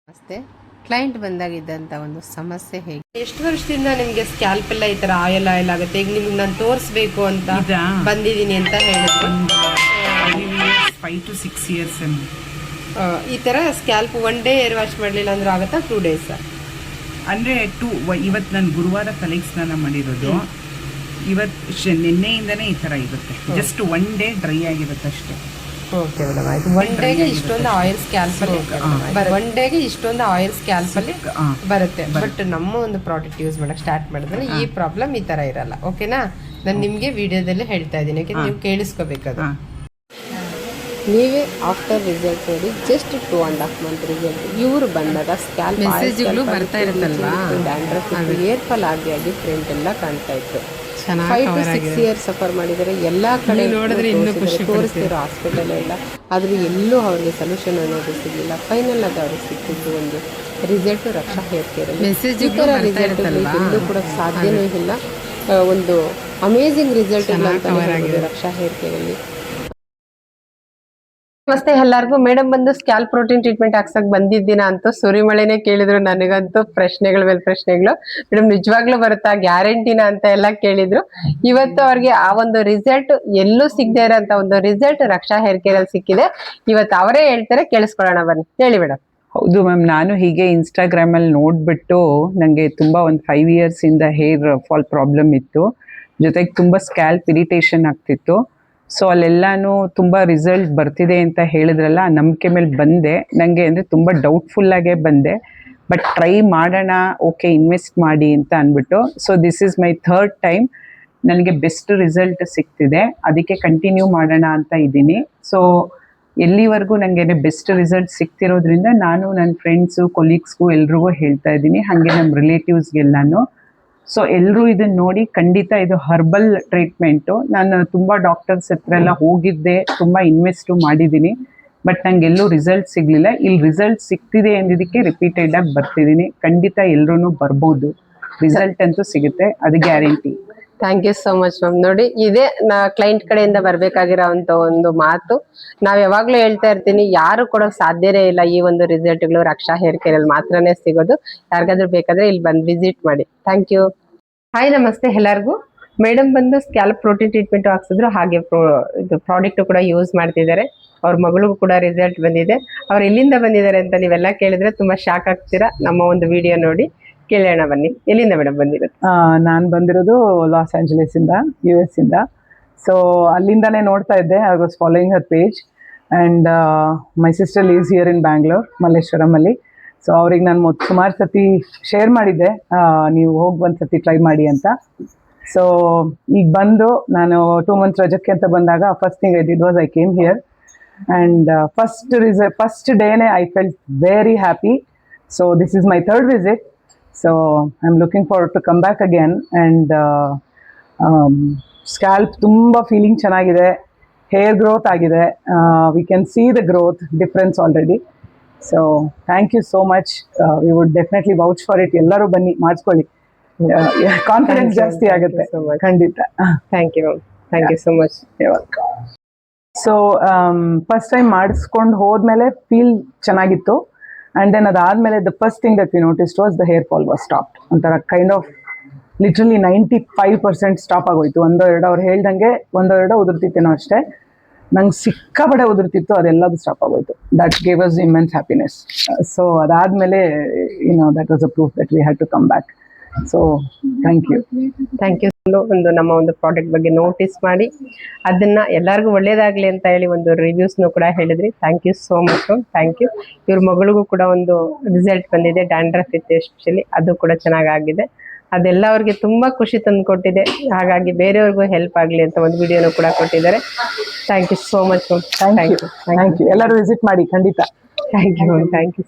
ನಮಸ್ತೆ. ಕ್ಲೈಂಟ್ ಬಂದಾಗಿದ್ದಂಥ ಒಂದು ಸಮಸ್ಯೆ ಹೇಗೆ, ಎಷ್ಟು ವರ್ಷದಿಂದ ನಿಮಗೆ ಸ್ಕ್ಯಾಲ್ಪ್ ಎಲ್ಲ ಈ ಥರ ಆಯಿಲ್ ಆಗುತ್ತೆ? ಈಗ ನಿಮ್ಗೆ ನಾನು ತೋರಿಸ್ಬೇಕು ಅಂತ ಬಂದಿದ್ದೀನಿ ಅಂತ ಹೇಳಿದ್ರು. 5 to 6 years ಈ ಥರ scalp one day air wash ಮಾಡಲಿಲ್ಲ ಅಂದ್ರೆ ಆಗುತ್ತಾ? 2 days ಅಂದರೆ ಇವತ್ತು ನಾನು ಗುರುವಾರ ತಲೆಗೆ ಸ್ನಾನ ಮಾಡಿರೋದು. ಇವತ್ತು ನಿನ್ನೆಯಿಂದನೇ ಈ ಥರ ಇರುತ್ತೆ. ಜಸ್ಟ್ 1 day ಡ್ರೈ ಆಗಿರುತ್ತೆ ಅಷ್ಟೇ. ಓಕೆ ಮೇಡಮ್, ಆಯ್ತು. ಒನ್ ಡೇಗೆ ಇಷ್ಟೊಂದು ಆಯಿಲ್ ಸ್ಕ್ಯಾಲ್ಪಲ್ಲಿ ಒನ್ ಡೇಗೆ ಇಷ್ಟೊಂದು ಆಯಿಲ್ ಸ್ಕ್ಯಾಲ್ಪಲ್ಲಿ ಬರುತ್ತೆ. ಬಟ್ ನಮ್ಮ ಒಂದು ಪ್ರಾಡಕ್ಟ್ ಯೂಸ್ ಮಾಡಕ್ಕೆ ಸ್ಟಾರ್ಟ್ ಮಾಡಿದ್ರೆ ಈ ಪ್ರಾಬ್ಲಮ್ ಈ ಥರ ಇರಲ್ಲ. ಓಕೆನಾ? ನಾನು ನಿಮಗೆ ವಿಡಿಯೋದಲ್ಲಿ ಹೇಳ್ತಾ ಇದ್ದೀನಿ, ಯಾಕೆ ನೀವು ಕೇಳಿಸ್ಕೋಬೇಕದು. ನೀವೇ ಆಫ್ಟರ್ ರಿಸಲ್ಟ್ ನೋಡಿ, ಜಸ್ಟ್ 2.5 month ರಿಸಲ್ಟ್. ಇವರು ಬಂದಾಗ ಸ್ಕ್ಯಾಲ್ಪ್ ಮೆಸೇಜ್ಗಳು ಬರ್ತಾ ಇರುತ್ತಲ್ವಾ, ಡ್ಯಾಂಡ್ರಫ್ ಏರ್ ಫಾಲ್ ಆಗಿ ಫ್ರಂಟ್ ಎಲ್ಲ ಕಾಣ್ತಾ ಇತ್ತು. 5 to 6 years ಸಫರ್ ಮಾಡಿದರೆ ಎಲ್ಲ ಕಡೆ ತೋರಿಸ್ತಿರೋ ಹಾಸ್ಪಿಟಲ್ ಎಲ್ಲ, ಆದರೂ ಎಲ್ಲೂ ಅವ್ರಿಗೆ ಸೊಲ್ಯೂಷನ್ ಅನ್ನೋದು ಸಿಗಲಿಲ್ಲ. ಫೈನಲ್ ಅದು ಅವ್ರಿಗೆ ಸಿಕ್ಕಿದ್ದು ಒಂದು ರಿಸಲ್ಟ್ ರಕ್ಷಾ ಹೇರ್ ಕೇರ್. ಈ ಥರ ರಿಸಲ್ಟ್ ಎಲ್ಲೂ ಕೂಡ ಸಾಧ್ಯನೂ ಇಲ್ಲ. ಒಂದು ಅಮೇಝಿಂಗ್ ರಿಸಲ್ಟ್ ಇಲ್ಲ ಅಂತ ರಕ್ಷಾ ಹೇರ್ ಕೇರಲ್ಲಿ. ನಮಸ್ತೆ ಎಲ್ಲರಿಗೂ. ಮೇಡಮ್ ಬಂದು ಸ್ಕ್ಯಾಲ್ಪ್ ಪ್ರೋಟೀನ್ ಟ್ರೀಟ್ಮೆಂಟ್ ಹಾಕ್ಸಕ್ ಬಂದಿದ್ದೀನ ಅಂತೂ ಸುರಿಮಳೆನೆ ಕೇಳಿದ್ರು. ನನಗಂತೂ ಪ್ರಶ್ನೆಗಳ ಮೇಲೆ ಪ್ರಶ್ನೆಗಳು. ಮೇಡಮ್ ನಿಜವಾಗ್ಲೂ ಬರುತ್ತಾ, ಗ್ಯಾರಂಟಿನ ಅಂತ ಎಲ್ಲ ಕೇಳಿದ್ರು. ಇವತ್ತು ಅವ್ರಿಗೆ ಆ ಒಂದು ರಿಸಲ್ಟ್ ಎಲ್ಲೂ ಸಿಗದೆ ಇರೋಂತ ಒಂದು ರಿಸಲ್ಟ್ ರಕ್ಷಾ ಹೇರ್ ಕೇರ್ ಅಲ್ಲಿ ಸಿಕ್ಕಿದೆ. ಇವತ್ತು ಅವರೇ ಹೇಳ್ತಾರೆ, ಕೇಳಿಸ್ಕೊಳ್ಳೋಣ ಬನ್ನಿ. ಹೇಳಿ ಮೇಡಮ್. ಹೌದು ಮ್ಯಾಮ್, ನಾನು ಹೀಗೆ ಇನ್ಸ್ಟಾಗ್ರಾಮ್ ಅಲ್ಲಿ ನೋಡ್ಬಿಟ್ಟು ನನಗೆ ತುಂಬಾ ಒಂದು 5 years ಇಂದ ಹೇರ್ ಫಾಲ್ ಪ್ರಾಬ್ಲಮ್ ಇತ್ತು, ಜೊತೆಗೆ ತುಂಬಾ ಸ್ಕ್ಯಾಲ್ಪ್ ಇರಿಟೇಷನ್ ಆಗ್ತಿತ್ತು. ಸೊ ಅಲ್ಲೆಲ್ಲಾನು ತುಂಬ ರಿಸಲ್ಟ್ ಬರ್ತಿದೆ ಅಂತ ಹೇಳಿದ್ರಲ್ಲ, ಆ ನಂಬಿಕೆ ಮೇಲೆ ಬಂದೆ. ನನಗೆ ಅಂದರೆ ತುಂಬ ಡೌಟ್ಫುಲ್ಲಾಗೇ ಬಂದೆ, ಬಟ್ ಟ್ರೈ ಮಾಡೋಣ, ಓಕೆ ಇನ್ವೆಸ್ಟ್ ಮಾಡಿ ಅಂತ ಅಂದ್ಬಿಟ್ಟು. So this is my 3rd time. ನನಗೆ ಬೆಸ್ಟ್ ರಿಸಲ್ಟ್ ಸಿಗ್ತಿದೆ, ಅದಕ್ಕೆ ಕಂಟಿನ್ಯೂ ಮಾಡೋಣ ಅಂತ ಇದ್ದೀನಿ. ಸೊ ಎಲ್ಲಿವರೆಗೂ ನನಗೆ ಬೆಸ್ಟ್ ರಿಸಲ್ಟ್ ಸಿಗ್ತಿರೋದ್ರಿಂದ ನಾನು ನನ್ನ ಫ್ರೆಂಡ್ಸು ಕೊಲೀಗ್ಸ್ಗೂ ಎಲ್ರಿಗೂ ಹೇಳ್ತಾ ಇದ್ದೀನಿ, ಹಾಗೆ ನಮ್ಮ ರಿಲೇಟಿವ್ಸ್ಗೆಲ್ಲಾನು. ಸೊ ಎಲ್ಲರೂ ಇದನ್ನ ನೋಡಿ, ಖಂಡಿತ ಇದು ಹರ್ಬಲ್ ಟ್ರೀಟ್ಮೆಂಟು. ನಾನು ತುಂಬ ಡಾಕ್ಟರ್ಸ್ ಹತ್ರ ಎಲ್ಲ ಹೋಗಿದ್ದೆ, ತುಂಬ ಇನ್ವೆಸ್ಟು ಮಾಡಿದ್ದೀನಿ, ಬಟ್ ನಂಗೆಲ್ಲೂ ರಿಸಲ್ಟ್ ಸಿಗಲಿಲ್ಲ. ಇಲ್ಲಿ ರಿಸಲ್ಟ್ ಸಿಗ್ತಿದೆ ಅಂದಿದ್ದಕ್ಕೆ ರಿಪೀಟೆಡಾಗಿ ಬರ್ತಿದ್ದೀನಿ. ಖಂಡಿತ ಎಲ್ಲರೂ ಬರ್ಬೋದು, ರಿಸಲ್ಟ್ ಅಂತೂ ಸಿಗುತ್ತೆ, ಅದು guarantee. Thank you so much ma'am. ನೋಡಿ, ಇದೇ ಕ್ಲೈಂಟ್ ಕಡೆಯಿಂದ ಬರ್ಬೇಕಾಗಿರೋ ಒಂದು ಮಾತು. ನಾವ್ ಯಾವಾಗ್ಲೂ ಹೇಳ್ತಾ ಇರ್ತೀನಿ, ಯಾರು ಕೊಡೋಕ್ ಸಾಧ್ಯನೇ ಇಲ್ಲ ಈ ಒಂದು ರಿಸಲ್ಟ್ಗಳು. ರಕ್ಷಾ ಹೇರ್ ಕೇರ್ ಅಲ್ಲಿ ಮಾತ್ರನೇ ಸಿಗೋದು. ಯಾರಿಗಾದ್ರೂ ಬೇಕಾದ್ರೆ ಇಲ್ಲಿ ಬಂದು ವಿಸಿಟ್ ಮಾಡಿ. Thank you. ಹಾಯ್, ನಮಸ್ತೆ ಎಲ್ಲರಿಗೂ. ಮೇಡಮ್ ಬಂದು ಸ್ಕ್ಯಾಲ್ಪ್ ಪ್ರೋಟೀನ್ ಟ್ರೀಟ್ಮೆಂಟ್ ಹಾಕ್ಸಿದ್ರು, ಹಾಗೆ ಇದು ಪ್ರಾಡಕ್ಟ್ ಕೂಡ ಯೂಸ್ ಮಾಡ್ತಿದ್ದಾರೆ. ಅವ್ರ ಮಗಳಿಗೂ ಕೂಡ ರಿಸಲ್ಟ್ ಬಂದಿದೆ. ಅವ್ರು ಎಲ್ಲಿಂದ ಬಂದಿದ್ದಾರೆ ಅಂತ ನೀವೆಲ್ಲ ಕೇಳಿದ್ರೆ ತುಂಬಾ ಶಾಕ್ ಆಗ್ತೀರಾ. ನಮ್ಮ ಒಂದು ವಿಡಿಯೋ ನೋಡಿ ಕೇಳೋಣ ಬನ್ನಿ. ಎಲ್ಲಿಂದ ಮೇಡಮ್ ಬಂದಿರೋದು? ನಾನು ಬಂದಿರೋದು ಲಾಸ್ ಆಂಜಲೀಸ್ ಇಂದ, US ಇಂದ. ಸೊ ಅಲ್ಲಿಂದಾನೇ ನೋಡ್ತಾ ಇದ್ದೆ. I was following her page and my sister lives here in Bangalore, ಮಲ್ಲೇಶ್ವರಮಲ್ಲಿ. ಸೊ ಅವ್ರಿಗೆ ನಾನು ಸುಮಾರು ಸತಿ ಶೇರ್ ಮಾಡಿದ್ದೆ, ನೀವು ಹೋಗಿ ಒಂದು ಸತಿ ಟ್ರೈ ಮಾಡಿ ಅಂತ. ಸೊ ಈಗ ಬಂದು ನಾನು 2 months ರಜಕ್ಕೆ ಅಂತ ಬಂದಾಗ first thing I did was I came here and first ಡೇನೇ I felt very happy. So this is my 3rd visit. So I'm looking forward to come back again. And scalp tumba feeling chanagide, hair growth agide, we can see the growth difference already. So thank you so much. We would definitely vouch for it. Ellaru banni ಮಾಡಿಸ್ಕೊಳ್ಳಿ, confidence ಜಾಸ್ತಿ ಆಗುತ್ತೆ ಖಂಡಿತ. Thank you ma'am. Thank you so much. So first time ಮಾಡಿಸ್ಕೊಂಡು ಹೋದ್ಮೇಲೆ feel ಚೆನ್ನಾಗಿತ್ತು. And then ಅದಾದ್ಮೇಲೆ the first thing that we noticed was the hair fall was stopped. ಒಂಥರ kind of literally 95% stop ಆಗೋಯ್ತು. 1-2 ಅವ್ರು ಹೇಳ್ದಂಗೆ 1-2 ಉದುರ್ತಿತ್ತೇನೋ ಅಷ್ಟೇ. ನಂಗೆ ಸಿಕ್ಕಾಪಡೆ ಉದುರ್ತಿತ್ತು, ಅದೆಲ್ಲದು ಸ್ಟಾಪ್ ಆಗೋಯ್ತು. That gave us immense happiness. So ಅದಾದ್ಮೇಲೆ that was a proof that we had to come back. So thank you. Thank you. ನಮ್ಮ ಒಂದು ಪ್ರಾಡಕ್ಟ್ ಬಗ್ಗೆ ನೋಟಿಸ್ ಮಾಡಿ ಅದನ್ನ ಎಲ್ಲರಿಗೂ ಒಳ್ಳೇದಾಗ್ಲಿ ಅಂತ ಹೇಳಿ ಒಂದು ರಿವ್ಯೂಸ್ನು ಕೂಡ ಹೇಳಿದ್ರಿ. Thank you so much ma'am. Thank you. ಇವ್ರ ಮಗಳಿಗೂ ಕೂಡ ಒಂದು ರಿಸಲ್ಟ್ ಬಂದಿದೆ, ಡ್ಯಾಂಡ್ರಫ್ ಇತ್ತು ಎಸ್ಪೆಷಲಿ, ಅದು ಕೂಡ ಚೆನ್ನಾಗಾಗಿದೆ. ಅದೆಲ್ಲ ಅವ್ರಿಗೆ ತುಂಬಾ ಖುಷಿ ತಂದು ಕೊಟ್ಟಿದೆ. ಹಾಗಾಗಿ ಬೇರೆಯವ್ರಿಗೂ ಹೆಲ್ಪ್ ಆಗಲಿ ಅಂತ ಒಂದು ವಿಡಿಯೋನು ಕೂಡ ಕೊಟ್ಟಿದ್ದಾರೆ. Thank you so much ma'am. Thank you. ಎಲ್ಲರೂ ವಿಸಿಟ್ ಮಾಡಿ ಖಂಡಿತ. Thank you ma'am. Thank you.